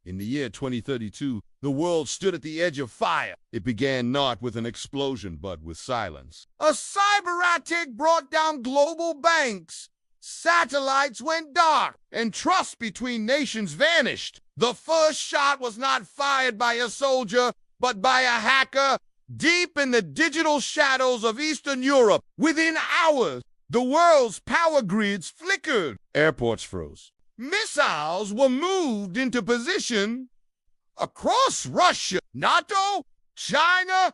In the year 2032, the world stood at the edge of fire. It began not with an explosion, but with silence. A cyber attack brought down global banks. Satellites went dark, and trust between nations vanished. The first shot was not fired by a soldier, but by a hacker deep in the digital shadows of Eastern Europe. Within hours, the world's power grids flickered. Airports froze. Missiles were moved into position across Russia, NATO, China,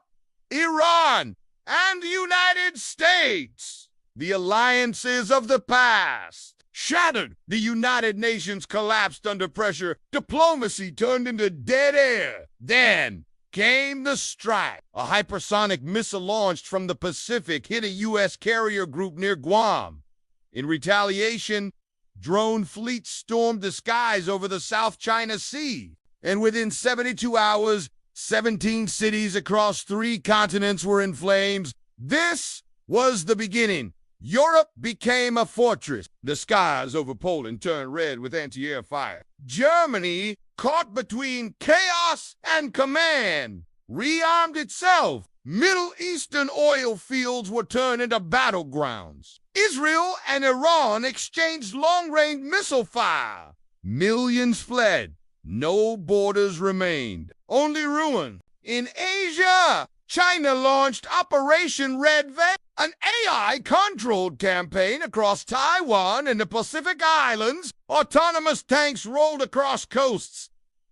Iran, and the United States. The alliances of the past shattered. The United Nations collapsed under pressure. Diplomacy turned into dead air. Then came the strike. A hypersonic missile launched from the Pacific hit a U.S. carrier group near Guam. In retaliation, drone fleets stormed the skies over the South China Sea. And within 72 hours, 17 cities across 3 continents were in flames. This was the beginning. Europe became a fortress. The skies over Poland turned red with anti-air fire. Germany, caught between chaos and command, rearmed itself. Middle Eastern oil fields were turned into battlegrounds. Israel and Iran exchanged long-range missile fire. Millions fled. No borders remained. Only ruin. In Asia, China launched Operation Red Veil, an AI-controlled campaign across Taiwan and the Pacific Islands. Autonomous tanks rolled across coasts,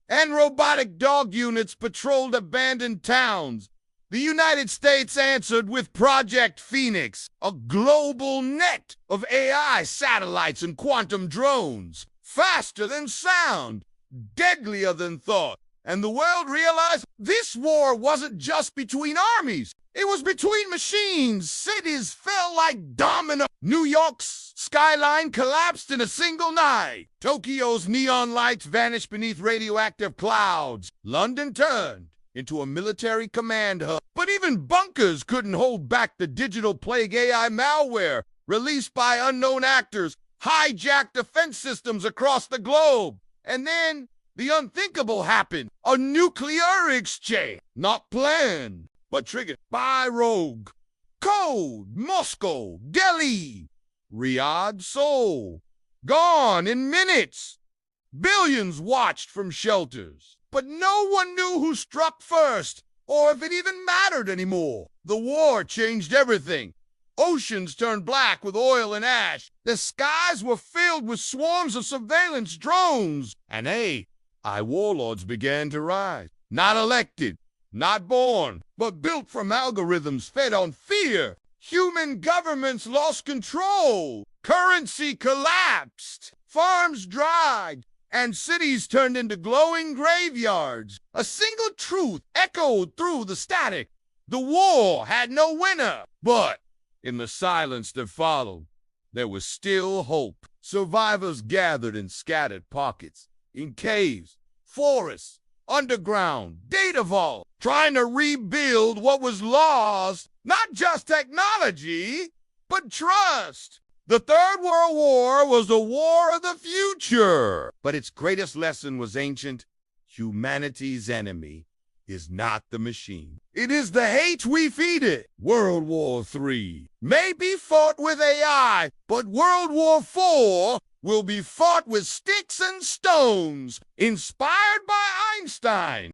and robotic dog units patrolled abandoned towns. The United States answered with Project Phoenix, a global net of AI satellites and quantum drones, faster than sound, deadlier than thought. And the world realized this war wasn't just between armies. It was between machines. Cities fell like dominoes. New York's skyline collapsed in a single night. Tokyo's neon lights vanished beneath radioactive clouds. London turned into a military command hub. But even bunkers couldn't hold back the digital plague. AI malware, released by unknown actors, hijacked defense systems across the globe. And then the unthinkable happened. A nuclear exchange, not planned, but triggered by rogue code. Moscow, Delhi, Riyadh, Seoul, gone in minutes. Billions watched from shelters, but no one knew who struck first, or if it even mattered anymore. The war changed everything. Oceans turned black with oil and ash. The skies were filled with swarms of surveillance drones. And AI warlords began to rise. Not elected, not born, but built from algorithms fed on fear. Human governments lost control. Currency collapsed. Farms dried. And cities turned into glowing graveyards. A single truth echoed through the static. The war had no winner. But in the silence that followed, there was still hope. Survivors gathered in scattered pockets, in caves, forests, underground, data vaults, trying to rebuild what was lost. Not just technology, but trust. The Third World War was a war of the future. But its greatest lesson was ancient. Humanity's enemy is not the machine. It is the hate we feed it. World War III may be fought with AI, but World War IV will be fought with sticks and stones, inspired by Einstein.